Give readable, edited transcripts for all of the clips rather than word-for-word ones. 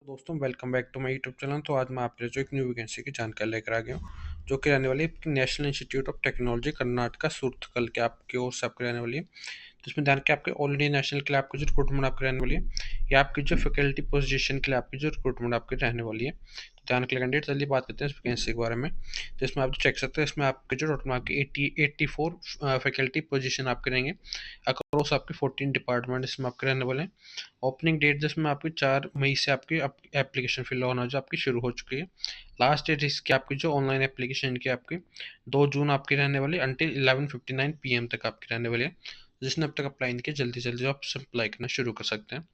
दोस्तों welcome back to my YouTube channel. तो आज मैं आपके लिए जो एक न्यू वैकेंसी की जानकारी लेकर आ गया हूँ, जो कि रहने वाली है national institute of technology Karnataka Surathkal के आपकी ओर से आपकी रहने वाली है। तो इसमें ध्यान के आपके ऑल इंडिया नेशनल के लिए आपकी जो रिक्रूटमेंट आपकी रहने वाली है, या आपकी जो फैकल्टी पोजीशन के लिए आपकी जो रिक्रूटमेंट आपकी रहने वाली है। तो ध्यान के कैंडिडेट चलिए बात करते हैं इस वैकेंसी के बारे में। तो इसमें आप जो चेक सकते हैं, इसमें आपके जो टोटल आपकी 84 फैकल्टी पोजीशन आपके रहेंगे अक्रॉस आपके 14 डिपार्टमेंट इसमें आपके रहने वाले हैं। ओपनिंग डेट जिसमें आपकी 4 मई से आपकी एप्लीकेशन फिल होना जो आपकी शुरू हो चुकी है। लास्ट डेट इसकी आपकी जो ऑनलाइन एप्लीकेशन की आपकी 2 जून आपकी रहने वाली अंटिल 11:59 PM तक आपकी रहने वाली है। जिसने अब तक अप्लाई नहीं किया जल्दी जल्दी आप अप्लाई करना शुरू कर सकते हैं।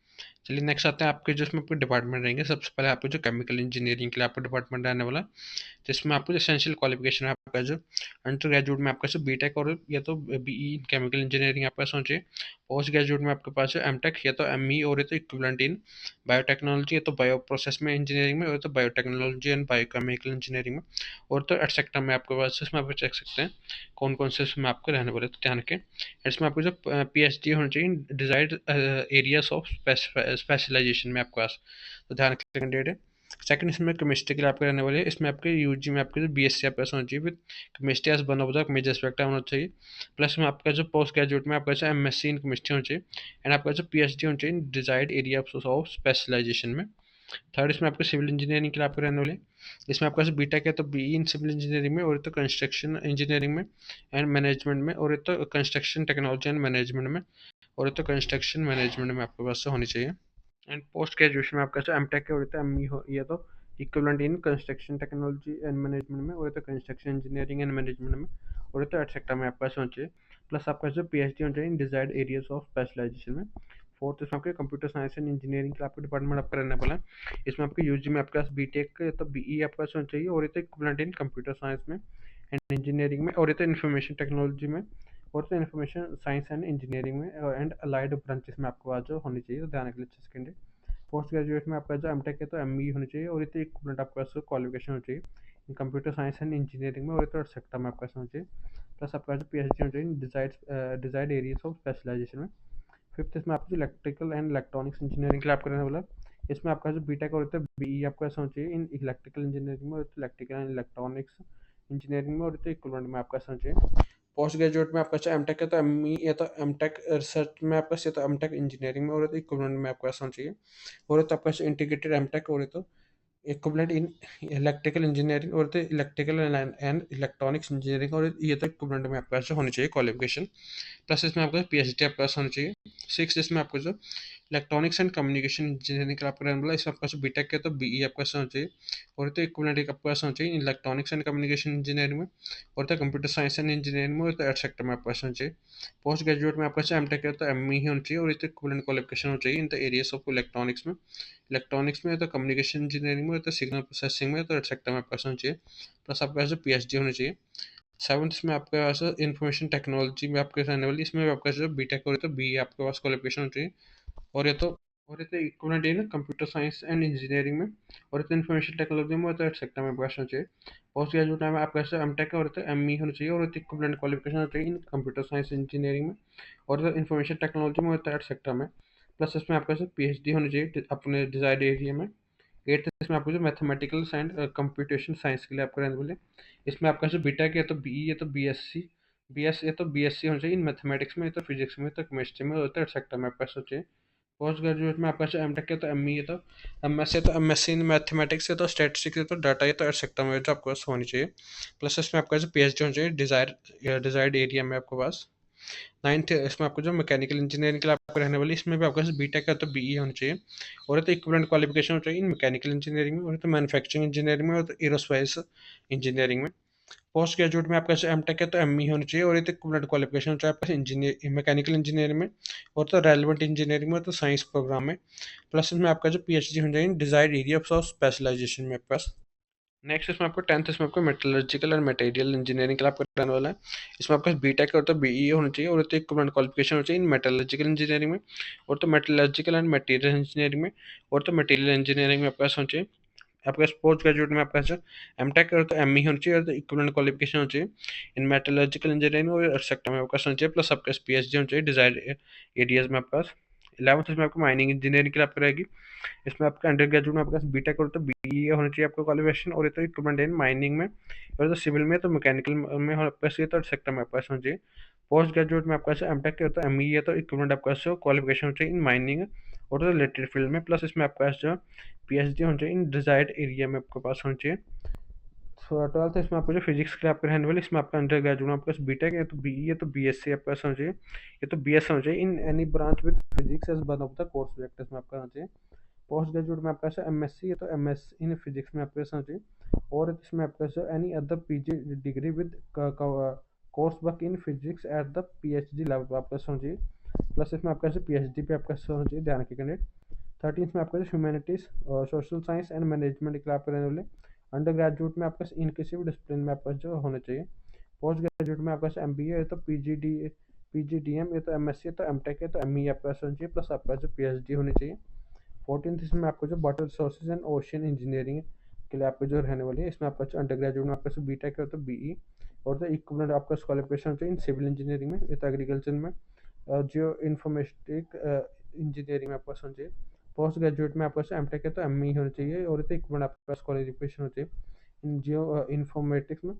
चलिए नेक्स्ट आते हैं आपके जो इसमें आपके डिपार्टमेंट रहेंगे। सबसे पहले आपको जो केमिकल इंजीनियरिंग के लिए आपका डिपार्टमेंट रहने वाला है, जिसमें आपको जो एसेंशियल क्वालिफिकेशन है आपका जो अंडर ग्रेजुएट में आपका जो बीटेक और या तो बीई केमिकल इंजीनियरिंग आपका सोचिए। पोस्ट ग्रेजुएट में आपके पास है एमटेक या तो एमई और या तो इक्विवेलेंट इन बायोटेक्नोलॉजी या तो बायो प्रोसेस में इंजीनियरिंग में और तो बायोटेक्नोलॉजी एंड बायोकेमिकल इंजीनियरिंग में और तो एटसेक्टर में आपके पास इसमें आप चेक सकते हैं कौन कौन से इसमें आपके रहने वाले। तो ध्यान के इसमें आपको जो पीएचडी होना चाहिए डिजायर्ड एरियाज ऑफ स्पेशलाइजेशन में आपके पास। तो ध्यान के कैंडिडेट है। सेकंड इसमें केमिस्ट्री के लिए आपके रहने वाले हैं। इसमें आपके यूजी में आपके जो बीएससी आपका होना चाहिए with chemistry as one of the major aspect होना चाहिए। प्लस में आपका जो पोस्ट ग्रेजुएट में आपका जो एमएससी इन केमिस्ट्री होना चाहिए एंड आपका जो पीएचडी होना चाहिए डिजायर्ड एरिया ऑफ स्पेशलाइजेशन में। थर्ड इसमें आपको सिविल इंजीनियरिंग के लिए आपके रहने वाले हैं। इसमें आपका जो बीटेक है तो बीई इन सिविल इंजीनियरिंग में और तो कंस्ट्रक्शन इंजीनियरिंग में एंड मैनेजमेंट में और तो कंस्ट्रक्शन टेक्नोलॉजी एंड मैनेजमेंट में और तो कंस्ट्रक्शन मैनेजमेंट में आपके पास से होनी चाहिए। एंड पोस्ट ग्रेजुएशन में आपका जो एमटेक है और तो एमई हो या तो equivalent in construction technology and management में और तो कंस्ट्रक्शन इंजीनियरिंग एंड मैनेजमेंट में और तो एटसेक्टर में आपका होना चाहिए। प्लस आपका जो पीएचडी होना चाहिए in desired areas of specialisation में। फोर्थ इसमें आपके कंप्यूटर साइंस एंड इंजीनियरिंग का आपका डिपार्टमेंट आपका रहने वाला है। इसमें आपके यूजी में आपके पास बीटेक या तो बीई आपका होना चाहिए और तो इक्विवेलेंट इन कंप्यूटर साइंस में एंड इंजीनियरिंग में और तो इन्फॉर्मेशन टेक्नोलॉजी में और तो इन्फॉर्मेशन साइंस एंड इंजीनियरिंग में एंड अलाइड ब्रांचेस में आपके पास जो होनी चाहिए। तो ध्यान रखिए अच्छे सेकेंड है। पोस्ट ग्रेजुएट में आपका जो एमटेक है तो एमई होनी चाहिए और इतने इक्वलेंट आपके पास क्वालिफिकेशन होनी चाहिए इन कंप्यूटर साइंस एंड इंजीनियरिंग में और इतना सेक्टर में आपका होना चाहिए। प्लस आपका जो पीएचडी होना चाहिए डिजायर्ड एरियाज ऑफ स्पेशलाइजेशन में। फिफ्थ इसमें आपको जो इलेक्ट्रिकल एंड इलेक्ट्रॉनिक्स इंजीनियरिंग के लिए आपका रहने वाला है। इसमें आपका जो बीटेक और बीई आपका होना चाहिए इन इलेक्ट्रिकल इंजीनियरिंग में और इलेक्ट्रिकल एंड इलेक्ट्रॉनिक्स इंजीनियरिंग में और इक्वलेंट में आपका होना चाहिए। पोस्ट ग्रेजुएट में आपका चाहे एमटेक है तो एमई या तो एमटेक रिसर्च में आपका या तो एमटेक इंजीनियरिंग में और तो इक्वलेंट में आपका होना चाहिए और तो आपका इंटीग्रेटेड एमटेक और तो इक्विवेलेंट इन इलेक्ट्रिकल इंजीनियरिंग और तो इलेक्ट्रिकल एंड इलेक्ट्रॉनिक्स इंजीनियरिंग और ये तो इक्विवेलेंट में आपका होनी चाहिए क्वालिफिकेशन। प्लस इसमें आपका पीएचडी आपका होना चाहिए। सिक्स इसमें आपको जो इलेक्ट्रॉनिक्स एंड कम्युनिकेशन इंजीनियरिंग का आपका रहने वाला है, इसमें आपका जो बीटेक है तो बीई आपका होना चाहिए और तो इक्विवेलेंट आपका होना चाहिए इलेक्ट्रॉनिक्स एंड कम्युनिकेशन इंजीनियरिंग में और तो कंप्यूटर साइंस एंड इंजीनियरिंग में और तो एड सेक्टर में आपका होना चाहिए। पोस्ट ग्रेजुएट में आपका एमटेक है तो एमई ही होना चाहिए और तो इक्विवेलेंट क्वालिफिकेशन होना चाहिए in the areas of electronics में तो कम्युनिकेशन इंजीनियरिंग में तो सिग्नल प्रोसेसिंग में तो एड सेक्टर में आपका होना चाहिए। प्लस आपका जो पीएचडी होना चाहिए। सेवन्थ में आपके पास इंफॉर्मेशन टेक्नोलॉजी में आपके रहने वाली, इसमें आपका जो बीटेक और तो बी आपके पास क्वालिफिकेशन होनी चाहिए और ये तो equivalent in computer science and engineering में और तो इन्फॉर्मेशन टेक्नोलॉजी में और तो सेक्टर में पास होना चाहिए। पोस्ट ग्रेजुएट में आपका जो एमटेक और तो एमई होना चाहिए और तो इक्विवेलेंट क्वालिफिकेशन होना चाहिए इन कंप्यूटर साइंस इंजीनियरिंग में और तो इन्फॉर्मेशन टेक्नोलॉजी में और तो सेक्टर में। प्लस इसमें आपका जो पीएचडी होनी चाहिए अपने डिजायर्ड एरिया में। एट्थ इसमें आपको जो मैथमेटिकल एंड कंप्यूटेशन साइंस के लिए आपको रहने वाले, इसमें आपका जो बीटेक है तो बीई या तो बीएससी बीएस या तो बीएससी होना चाहिए इन मैथमेटिक्स में या तो फिजिक्स में तो केमिस्ट्री में और सेक्टर में आपका सोचिए। पोस्ट ग्रेजुएट में आपका जो एमटेक है तो एमई है तो एमएस है तो एमएससी इन मैथमेटिक्स है तो स्टैटिस्टिक्स है तो डाटा है तो सेक्टर में जो आपको पास होनी चाहिए। प्लस इसमें आपका जो पीएचडी होना चाहिए डिजायर्ड एरिया में आपके पास। नाइन्थ इसमें आपको जो मैकेनिकल इंजीनियरिंग के लिए आपको रहने वाली, इसमें भी आपका बीटेक है तो बीई होना चाहिए और तो इक्विवेलेंट क्वालिफिकेशन होना चाहिए इन मैकेनिकल इंजीनियरिंग में और तो मैन्युफैक्चरिंग इंजीनियरिंग में और तो एरोस्पेस इंजीनियरिंग में। पोस्ट ग्रेजुएट में आपका एमटेक है तो एमई होना चाहिए और ये तो इक्विवेलेंट क्वालिफिकेशन होना चाहिए आपका इंजीनियर मैकेनिकल इंजीनियरिंग में और तो रेलेवेंट इंजीनियरिंग में तो साइंस प्रोग्राम में। प्लस इसमें आपका जो पीएचडी होना चाहिए डिजायर्ड एरिया ऑफ स्पेशलाइजेशन में आपके पास। नेक्स्ट इसमें आपको टेंथ इसमें आपको मेटलर्जिकल एंड मटेरियल इंजीनियरिंग के लिए आपका रहने वाला है। इसमें आपका बीटेक और तो बीई होना चाहिए और तो इक्विवेलेंट क्वालिफिकेशन होना चाहिए इन मेटलर्जिकल इंजीनियरिंग में और तो मेटलर्जिकल एंड मटेरियल इंजीनियरिंग में और तो मटेरियल इंजीनियरिंग में आपका होना चाहिए। आपका पोस्ट ग्रेजुएट में आपका एमटेक और तो एमई होना चाहिए और तो इक्विवेलेंट क्वालिफिकेशन होना चाहिए इन मेटलर्जिकल इंजीनियरिंग और सेक्टर में आपका होना चाहिए। प्लस आपका पीएचडी होना चाहिए डिजायर्ड एरियाज में आपका। 11th इसमें आपको माइनिंग इंजीनियरिंग के लिए आपको रहेगी। इसमें आपका अंडर ग्रेजुएट में आपके पास बीटेक और तो बीई होना चाहिए आपका क्वालिफिकेशन, और ये तो इक्विपमेंट इन माइनिंग में, और तो सिविल में, तो मैकेनिकल में हो आपके पास, ये तो सेक्टर में आपके पास होना चाहिए। पोस्ट ग्रेजुएट में आपका एमटेक के तो एमई है, तो इक्विपमेंट आपका जो क्वालिफिकेशन होना चाहिए इन माइनिंग और तो रिलेटेड फील्ड में, प्लस इसमें आपके पास जो पीएचडी होना चाहिए इन डिजायर्ड एरिया में आपके पास होना चाहिए। सो ट्वेल्थ इसमें आपको जो फिजिक्स के लिए आपके रहने वाले, इसमें आपका अंडर ग्रेजुएट में आपके पास बीटेक है तो बीई है तो बीएससी आपके पास होना चाहिए, ये तो बीएस होना चाहिए in any branch with physics as one of the core subject इसमें आपका होना चाहिए। पोस्ट ग्रेजुएट में आपका पास एमएससी है तो एमएस इन फिजिक्स में आपके पास होना चाहिए, और इसमें आपका जो any other PG degree with course work in physics at the PhD level आपका होना चाहिए, प्लस इसमें आपका जो पीएचडी पे आपका होना चाहिए ध्यान के कैंडिडेट। 13th में आपका जो humanities social science and management के लिए आपके रहने वाले, अंडर ग्रेजुएट में आपका इन किसी भी डिसिप्लिन में आपका जो होना चाहिए। पोस्ट ग्रेजुएट में आपका एमबीए है तो पीजीडीएम है तो एमएससी है तो एमटेक है तो एमई आपका होना चाहिए, प्लस आपका जो पीएचडी होनी चाहिए। 14th इसमें आपको जो water resources and ocean engineering के लिए आपको जो रहने वाली है, इसमें आपका अंडर ग्रेजुएट में आपका बीटेक है तो बीई, और तो इक्विवेलेंट आपका क्वालिफिकेशन चाहिए इन सिविल इंजीनियरिंग में, ये तो एग्रीकल्चर में, जियो इंफॉर्मेटिक इंजीनियरिंग में आपका होना चाहिए। पोस्ट ग्रेजुएट में आपका एमटेक है तो एमई होना चाहिए, और तो इक्विवेलेंट आपके पास क्वालिफिकेशन होना चाहिए इन जियो इंफॉर्मेटिक्स में,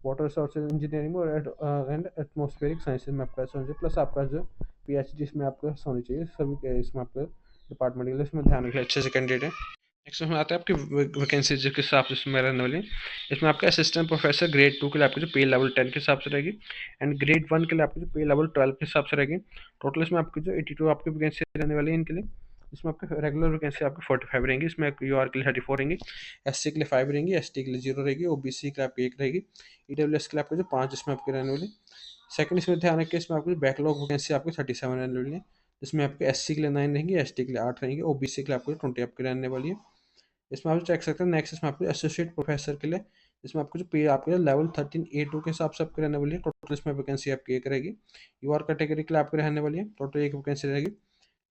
वाटर रिसोर्सेज इंजीनियरिंग में, और एंड एटमॉस्फेरिक साइंसेज में आपका होना चाहिए, प्लस आपका जो पीएचडी इसमें आपका होनी चाहिए सभी के इसमें आपका डिपार्टमेंट के लिए, इसमें ध्यान रखिए अच्छे से कैंडिडेट है। नेक्स्ट इसमें आता है आपकी वैकेंसी जिस हिसाब से इसमें रहने वाली, इसमें आपका असिस्टेंट प्रोफेसर ग्रेड 2 के लिए आपकी जो पे लेवल 10 के हिसाब से रहेगी, एंड ग्रेड 1 के लिए आपकी जो पे लेवल 12 के हिसाब से रहेगी। टोटल इसमें आपकी जो 82 आपकी वैकेंसी रहने वाली है इनके लिए। इसमें आपके रेगुलर वैकेंसी आपकी 45 रहेंगी, इसमें यूआर के लिए 34 रहेंगी, एससी के लिए 5 रहेंगी, एसटी के लिए 0 रहेगी, ओबीसी के लिए आपकी 1 रहेगी, ईडब्ल्यूएस के लिए आपकी जो 5 इसमें आपकी रहने वाली। सेकंड इसमें ध्यान रखिए, इसमें आपकी बैकलॉग वैकेंसी आपकी 37 रहने वाली है, जिसमें आपके एससी के लिए 9 रहेंगी, एसटी के लिए 8 रहेंगी, ओबीसी के लिए आपको 20 आपकी रहने वाली है। इसमें आप चेक सकते हैं नेक्स्ट इसमें आपको एसोसिएट प्रोफेसर के लिए, इसमें आपको जो पे आपके लेवल 13A2 के हिसाब से आपके रहने वाली है। टोटल इसमें वैकेंसी आपकी 1 रहेगी, यूआर कैटेगरी के लिए आपके रहने वाली है, टोटल 1 वैकेंसी रहेगी।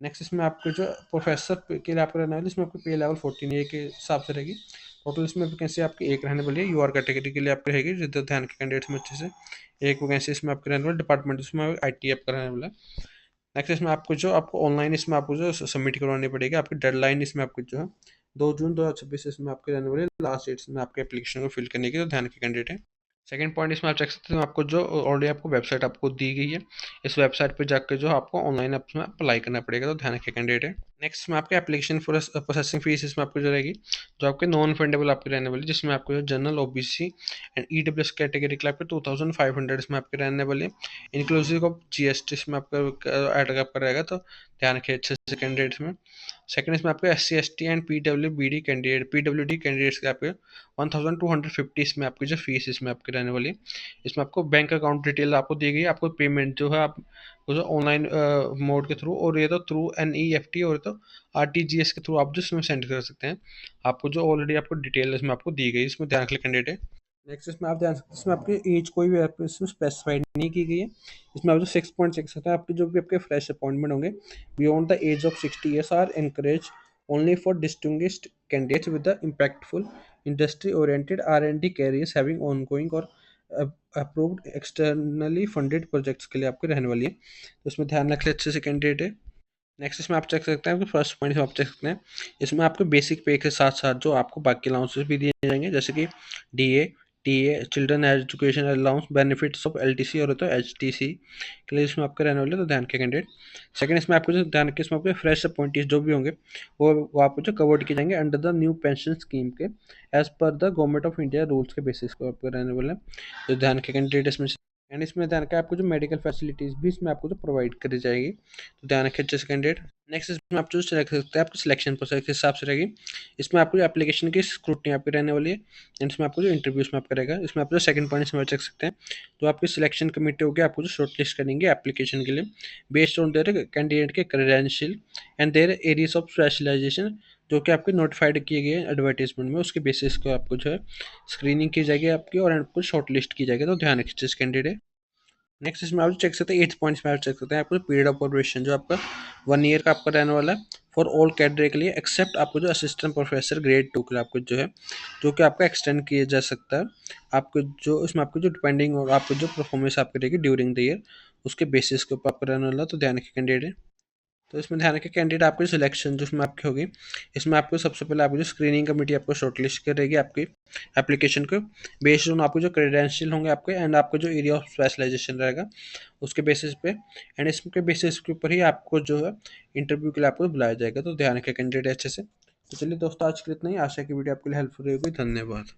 नेक्स्ट इसमें आपके जो प्रोफेसर के लिए आपको रहने वाली है, इसमें आपको पे लेवल 14A के हिसाब से रहेगी। टोटल इसमें वैकेंसी आपकी 1 रहने वाली है, यूआर कैटेगरी के लिए आपकी रहेगी, जितना ध्यान के कैंडिडेट्स में अच्छे से 1 वैकेंसी इसमें आपके रहने वाले। डिपार्टमेंट इसमें आईटी आपका रहने वाला है। नेक्स्ट इसमें आपको जो आपको ऑनलाइन इसमें आपको जो सबमिट करवानी पड़ेगी, आपकी डेडलाइन इसमें आपकी जो है 2 जून 2026 इसमें आपके रहने वाली लास्ट डेट में आपके एप्लीकेशन को फिल करने की, तो ध्यान के कैंडिडेट है। सेकंड पॉइंट इसमें आप चेक सकते हो, आपको जो ऑलरेडी आपको वेबसाइट आपको दी गई है, इस वेबसाइट पे जाकर जो आपको ऑनलाइन अपना अप्लाई करना पड़ेगा, तो ध्यान रखिए कैंडिडेट है। नेक्स्ट में आपके एप्लीकेशन प्रोसेसिंग फीस इसमें आपको जो रहेगी, जो आपके नॉन फंडेबल आपकी रहने वाली, जिसमें आपको जो general OBC and EWS category के लिए आपके 2500 इसमें आपके रहने वाले, इंक्लूसिव ऑफ जीएसटी इसमें आपका ऐड आपका रहेगा, तो ध्यान रखिए अच्छे से कैंडिडेट्स में। सेकंड इसमें आपके S C S T and PW D candidates के आपके 1250 इसमें आपकी जो फीस इसमें आपकी रहने वाली है। इसमें आपको बैंक अकाउंट डिटेल आपको दी गई है, आपको पेमेंट जो है आप जो ऑनलाइन मोड के थ्रू, और ये तो थ्रू एनईएफटी और तो आरटीजीएस के थ्रू आप जो इसमें सेंड कर सकते हैं, आपको जो ऑलरेडी आपको डिटेल इसमें आपको दी गई, इसमें ध्यान रखिए कैंडिडेट है। नेक्स्ट इसमें आप ध्यान सकते हैं, इसमें आपकी एज कोई भी आपको इसमें स्पेसिफाइड नहीं की गई है। इसमें आप जो 6 पॉइंट देख सकते हैं, आपके जो भी आपके फ्रेश अपॉइंटमेंट होंगे beyond the age of 60 years are encourage only for distinguished candidates with the impactful industry oriented R&D careers having ongoing और approved externally funded projects के लिए आपके रहने वाली है, तो इसमें ध्यान रख ले अच्छे से कैंडिडेट है। नेक्स्ट इसमें आप चेक सकते हैं, फर्स्ट पॉइंट आप चेक सकते हैं, इसमें आपको बेसिक पे के साथ साथ जो आपको बाकी अलाउंसेस भी दिए जाएंगे, जैसे कि DA TA children education allowance benefits of LTC और तो एचटीसी के लिए इसमें आपके रहने वाले, तो ध्यान के कैंडिडेट। सेकंड इसमें आपको जो ध्यान के, इसमें आपके फ्रेश अपॉइंटीज जो भी होंगे वो आपको जो कवर्ड किए जाएंगे under the new pension scheme के एज पर the government of India rules के बेसिस पर आपके रहने वाले, तो ध्यान के कैंडिडेट इसमें। एंड इसमें ध्यान रखें आपको जो मेडिकल फैसिलिटीज भी इसमें आपको जो प्रोवाइड करी जाएगी, तो ध्यान रखें अच्छे से कैंडिडेट। नेक्स्ट इसमें आप जो सेलेक्ट सकते हैं, आपको सिलेक्शन प्रोसेस के हिसाब से रहेगी। इसमें आपको जो एप्लीकेशन की स्क्रूटनी आपकी रहने वाली है, एंड इसमें आपको जो इंटरव्यूज में आपका रहेगा। इसमें आप जो सेकंड पॉइंट इसमें चेक सकते हैं, तो आपकी सिलेक्शन कमेटी होगी, आपको जो शॉर्ट लिस्ट करेंगे एप्लीकेशन के लिए बेस्ड ऑन देयर कैंडिडेट के credential and their areas of specialisation, जो कि आपके नोटिफाइड किए गए एडवर्टाइजमेंट में, उसके बेसिस को आपको जो है स्क्रीनिंग की जाएगी आपकी, और आपको शॉर्ट लिस्ट की जाएगी, तो ध्यान रखिए कैंडिडेट। नेक्स्ट इसमें आप चेक सकते हैं 8 पॉइंट्स में आप चेक सकते हैं, आपको पीरियड ऑफ ऑपरेशन जो आपका 1 ईयर का आपका रहने वाला है फॉर ऑल कैडरे के लिए, एक्सेप्ट आपको जो असिस्टेंट प्रोफेसर ग्रेड 2 के लिए आपको जो है, जो कि आपका एक्सटेंड किया जा सकता है, आपको जो इसमें आपको जो डिपेंडिंग और आपको जो परफॉर्मेंस आपकी रहेगी ड्यूरिंग द ईयर, उसके बेसिस के ऊपर आपका रहने वाला, तो ध्यान रखिए कैंडिडेट। तो इसमें ध्यान रखिए कैंडिडेट आपकी सिलेक्शन जो इसमें आपकी होगी, इसमें आपको सबसे पहले आपकी जो स्क्रीनिंग कमेटी आपको शॉर्टलिस्ट करेगी आपकी एप्लीकेशन को बेस्ड ऑन आपके जो क्रेडेंशियल होंगे आपके एंड आपका जो एरिया ऑफ स्पेशलाइजेशन रहेगा उसके बेसिस पे, एंड इसके बेसिस के ऊपर ही आपको जो है इंटरव्यू के लिए आपको बुलाया जाएगा। तो ध्यान रखिए कैंडिडेट अच्छे से। तो चलिए दोस्तों आज के लिए इतना ही, आशा की वीडियो आपके लिए हेल्पफुल होगी। धन्यवाद।